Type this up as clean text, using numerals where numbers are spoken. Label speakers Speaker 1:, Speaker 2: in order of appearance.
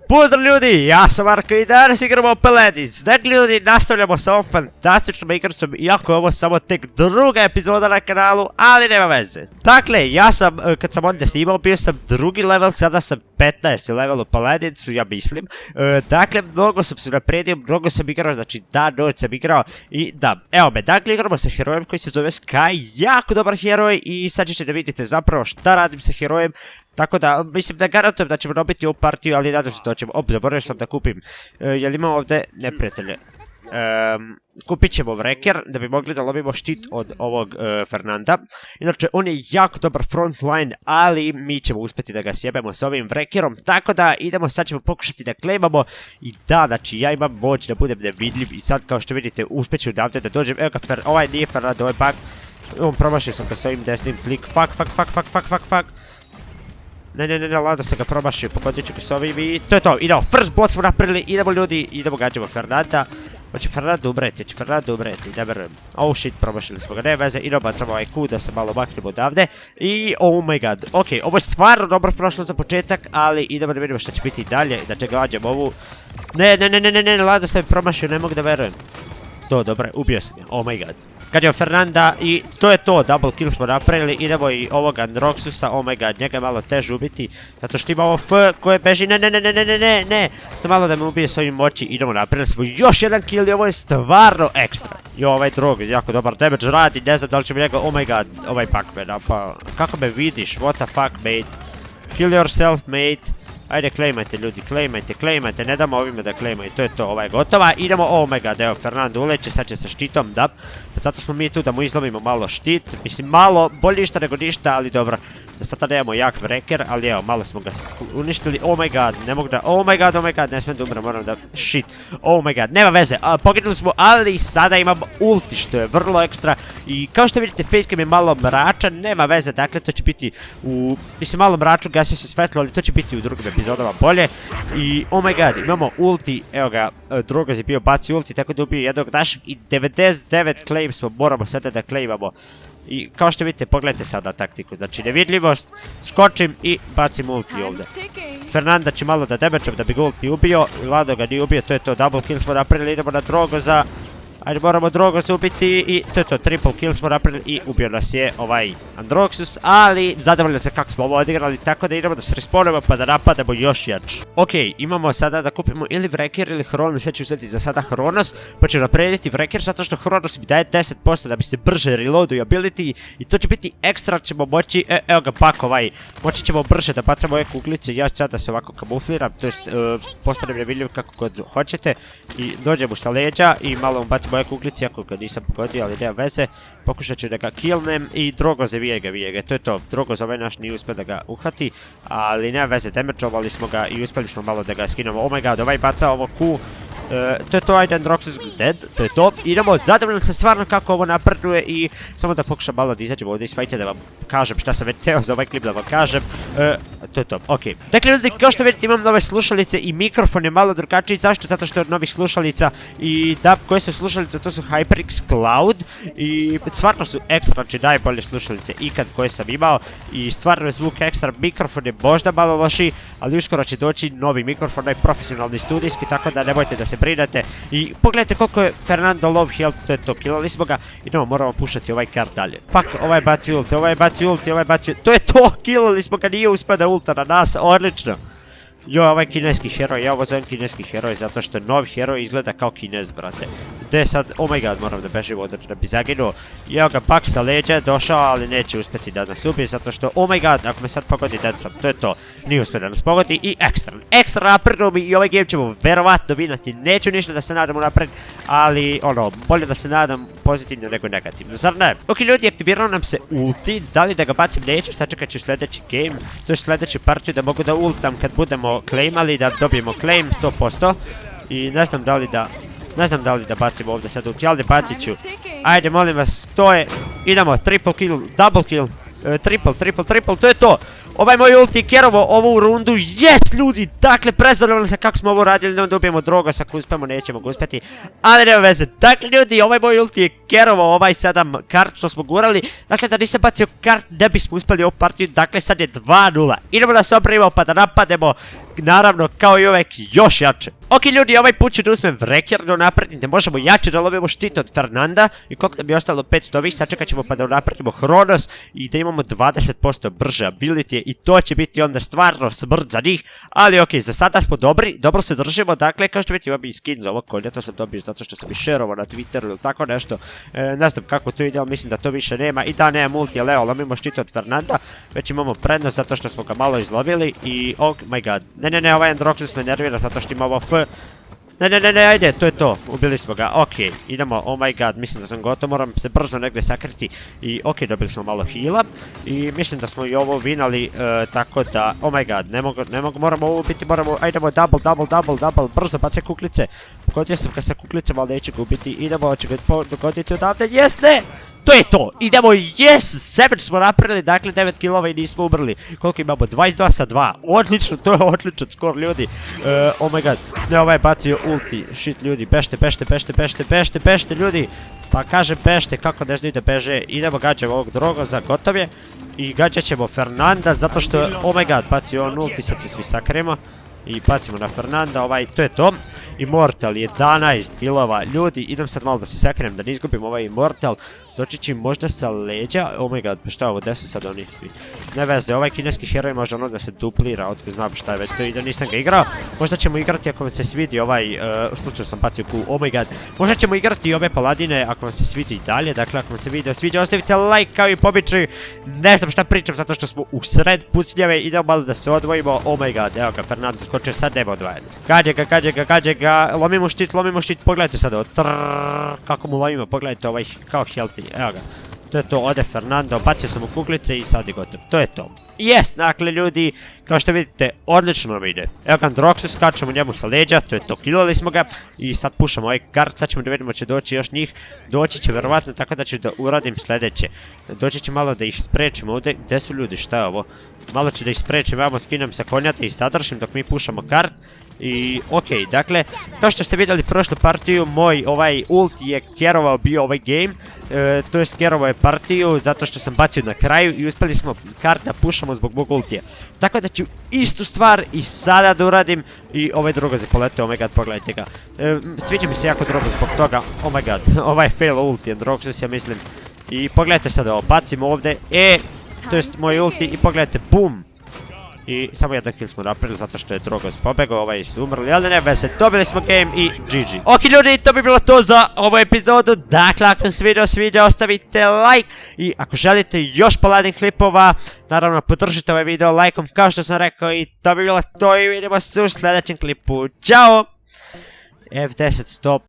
Speaker 1: Pozdrav ljudi, ja sam Marko i danas igramo Paladins. Dakle ljudi, nastavljamo sa ovom fantastičnom igricom, iako je ovo samo tek druga epizoda na kanalu, ali nema veze. Dakle, ja sam, kad sam ovdje snimao, bio sam drugi level, sada sam 15 level u Paladinsu, ja mislim. Dakle, mnogo sam se napredio, mnogo sam igrao, znači noć sam igrao i da, evo me, dakle igramo sa herojem koji se zove Sky, jako dobar heroj i sad ćete da vidite zapravo šta radim sa herojem. Tako da, mislim da garantujem da ćemo dobiti ovu partiju, ali nadam se da ćemo. Zaboravio sam da kupim. Jel imamo ovdje neprijatelje? Kupit ćemo Wrecker da bi mogli da lovimo štit od ovog Fernanda. Inače, on je jako dobar frontline, ali mi ćemo uspjeti da ga sjebemo s ovim Wreckerom. Tako da, idemo, sad ćemo pokušati da claimamo. I da, znači, ja imam moć da budem nevidljiv. I sad, kao što vidite, uspjeću odavde da dođem. Evo ga, ovaj nije Fernand, ovaj bug. On promašio sam ga s ovim desnim klik. Fuck. Ne, lado sam ga promašio, pogodit ću ga s ovim i to je to, idemo, first blood smo napravili, idemo ljudi, idemo gađamo Fernanda. Hoće Fernanda umreti, ne verujem. Oh shit, promašili smo ga, ne veze, idemo bacamo ovaj Q da se malo maknemo odavde. I oh my god, ok, ovo je stvarno dobro prošlo za početak, ali idemo da vidimo šta će biti dalje, da će gađamo ovu. Ne, lado sam promašio, ne mogu da verujem. To, dobro, ubio sam je, oh my god. Gađamo Fernanda i to je to, double kill smo napravili, idemo i ovog Androxusa, oh my god, njega je malo teže ubiti, zato što ima ovo F koje beži, ne, što malo da me ubije s ovim moći, idemo, napravili smo još jedan kill i ovo je stvarno ekstra. Jo, ovaj drog, jako dobar damage radi, ne znam da li ćemo njega, oh my god, ovaj Pac-Man, pa kako me vidiš, what the fuck mate, kill yourself mate. Ajde, claimajte ljudi, claimajte, ne damo ovime da claimaju, to je to, ovaj je gotova, idemo, oh my god, evo, Fernando uleće, sad će sa štitom, da, zato smo mi tu da mu izlomimo malo štit, mislim, malo, bolje ništa nego ništa, ali dobro, za sada nemamo jak Wrecker, ali evo, malo smo ga uništili, oh my god, ne mogu da, oh my god, ne smijem da umrem, moram da, shit, oh my god, nema veze, poginuli smo, ali sada imam ulti, što je vrlo ekstra, i kao što vidite, facecam je malo mračan, nema veze, dakle, to će biti u, mislim, malo mraču, gasio se svetlo, ali to će biti u drugom epizodama bolje. I oh my god, imamo ulti, evo ga, Drogoz je bio baci ulti, tako da ubio jednog našeg i 99 claims smo, moramo sada da claimamo. I kao što vidite, pogledajte sada taktiku, znači nevidljivost, skočim i bacim ulti ovdje. Fernanda će malo da damageam da bi ga ulti ubio, Lado ga nije ubio, to je to, double kill smo napravili, idemo na Drogoza. Ajde, moramo Drogoza ubiti i to je to, triple kill smo napravili i ubio nas je ovaj Androxus, ali zadovoljno se kako smo ovo odigrali, tako da idemo da se respawnemo pa da napadamo još jač. Ok, imamo sada da kupimo ili Wrecker ili Hronos, sve ću uzeti za sada Hronos, pa ću naprediti Wrecker zato što Hronos mi daje 10% da bi se brže reloaduju ability i to će biti ekstra, ćemo moći, evo ga pak ovaj, moći ćemo brže da bacamo ove kuglice, ja ću sada se ovako kamufliram, to jest postanem nevidljiv kako god hoćete i dođem mu sa leđa i malo mu bacimo ove kuglice, iako ga nisam pogodio, ali nema veze, pokušat ću da ga killnem i Drogoze vije ga, to je to, Drogoz ovaj naš nije uspio da ga uhvati, ali nema veze, damageovali smo ga i uspjeli smo malo da ga skinemo, oh my god, ovaj baca ovo Q, to je to, ajde Androxus dead, to je to, idemo, zadovoljno se stvarno kako ovo napreduje i samo da pokušam malo da izađemo ovdje iz fajta da vam kažem šta sam već teo za ovaj klip da vam kažem, to je to, ok. Dakle ljudi, kao što vidite imam nove slušalice i mikrofon je malo drugačiji, zašto? Zato što je od novih slušalica i da, koje su slušalice, to su HyperX Cloud i stvarno su ekstra, znači najbolje slušalice ikad koje sam imao i stvarno je zvuk ekstra, mikrofon je možda malo lošiji, ali uskoro će doći novi mikrofon, profesionalni studijski, tako da nemojte da se brinete i pogledajte koliko je Fernando low health, to je to, killali smo ga, idemo, moramo pušati ovaj kart dalje. Fuck, ovaj baci ulti, to je to, killali smo ga, nije uspio da ulta na nas, odlično. Jo, ovaj kineski heroj, ja ovo zovem kineski heroj zato što nov heroj izgleda kao Kinez, brate. Gde sad, oh my god, moram da bežim odreći da bi zaginuo. Evo ga, pak sa leđa došao, ali neće uspjeti da nas ubije zato što, oh my god, ako me sad pogodi dead sam, to je to. Nije uspio da nas pogodi i ekstra napredno mi i ovaj game ćemo verovatno vinati. Neću ništa da se nadam unapred, ali ono, bolje da se nadam pozitivno nego negativno, zar ne? Ok ljudi, aktivirao nam se ulti, da li da ga bacim neću, sačekat ću sljedeći game, to je sljedeći partiju da mogu da ultam kad budemo claimali, da dobijemo claim 100% i ne znam da li da bacim ovdje sad ulti, ali bacit ću. Ajde, molim vas, to je, idemo, triple kill, double kill, triple, to je to. Ovaj moj ulti kerovo ovu rundu. Yes, ljudi! Dakle, predstavljamo se kako smo ovo radili, da dobijemo Drogosa, ako uspemo, nećemo ga uspjeti. Ali nema veze. Dakle, ljudi, ovaj moj ulti je kerovo ovaj 7 kart što smo gurali. Dakle, da nisam bacio kart, ne bismo uspjeli ovu partiju. Dakle, sad je 2-0. Idemo da se opravimo pa da napademo, naravno, kao i uvek, još jače. Ok, ljudi, ovaj put ću da uzmem Wreckerno naprednim, da možemo jače da lovimo štit od Fernanda. I koliko nam je ostalo 500 ovih, sačekat ćemo pa da napredimo Hronos i da imamo 20% brže ability i to će biti onda stvarno smrt za njih. Ali ok, za sada smo dobri, dobro se držimo, dakle, kao što vidite imam i skin za ovo konja, to sam dobio zato što sam i šerovao na Twitteru ili tako nešto. Ne znam kako to ide, ali mislim da to više nema i da nema multi, ali evo, lomimo štit od Fernanda, već imamo prednost zato što smo ga malo izlovili i oh my god, ne, ovaj Androxus me nervira zato što ima ovo F. Ne, ajde, to je to, ubili smo ga, ok, idemo, oh my god, mislim da sam gotov, moram se brzo negdje sakriti i ok, dobili smo malo heala i mislim da smo i ovo vinali, tako da, oh my god, ne mogu, moramo ovo ubiti, ajdemo double, brzo, bacaj kuklice, pogodio sam ga sa kuklicama, ali neće ga ubiti, idemo, hoće ga dogoditi odavde, jeste! To je to, idemo, yes, Savage smo napravili, dakle 9 killova i nismo umrli. Koliko imamo? 22 sa 2, odlično, to je odličan skor ljudi. Oh my god, ne, ovaj je bacio ulti, shit ljudi, bešte ljudi. Pa kažem bešte, kako ne znaju da beže, idemo gađamo ovog Drogoza, gotov je. I gađat ćemo Fernanda, zato što, oh my god, bacio on ulti, sad se svi sakremo. I bacimo na Fernanda, to je to. Immortal, 11 killova, ljudi, idem sad malo da se sakrenem, da ne izgubim ovaj Immortal. Doći će možda sa leđa, oh my god, pa šta ovo, gdje su sad oni svi? Ne veze, ovaj kineski heroj može ono da se duplira, otko znam šta je već to i da nisam ga igrao. Možda ćemo igrati ako vam se svidi ovaj, slučajno sam bacio Q, oh my god. Možda ćemo igrati i ove paladine ako vam se svidi i dalje, dakle ako vam se video sviđa ostavite like kao i po običaju. Ne znam šta pričam zato što smo u sred pucnjave, idemo malo da se odvojimo, oh my god, evo ga, Fernando skoče, sad nema odvajanja. Gađe ga, lomimo štit, pogledajte sad ovo, kako mu lomimo, pogledajte ovaj kao healthy. Evo ga, to je to, ode Fernando, bacio sam u kuglice i sad je gotov, to je to. Yes, dakle ljudi, kao što vidite, odlično nam ide. Evo ga Androxus, skačemo njemu sa leđa, to je to, killali smo ga i sad pušamo ovaj kart, sad ćemo da vidimo će doći još njih, doći će verovatno tako da ću da uradim sljedeće. Doći će malo da ih sprečimo ovdje, gdje su ljudi, šta je ovo? Malo ću da ih sprečim, evo skinem sa konja da ih sadržim dok mi pušamo kart. I okej, dakle, kao što ste vidjeli prošlu partiju, moj ovaj ult je kerovao bio ovaj game, to je kerovao je partiju zato što sam bacio na kraju i uspjeli smo kart da pušamo zbog mog ultija. Tako da ću istu stvar i sada da uradim i ovaj Drogoz je poletio, oh my god, pogledajte ga. Sviđa mi se jako Drogoz zbog toga, oh my god, ovaj fail ult je Drogoz, ja mislim. I pogledajte sada ovo, bacim ovdje, to jest moj ulti i pogledajte, bum! I samo jedan kill smo napravili zato što je Drogoz pobegao, ovaj su umrli, ali ne veze, dobili smo game i GG. Ok ljudi, to bi bilo to za ovu epizodu, dakle ako vam se video sviđa ostavite like i ako želite još paladin klipova, naravno podržite ovaj video lajkom kao što sam rekao i to bi bilo to i vidimo se u sljedećem klipu, ćao! F10 stop.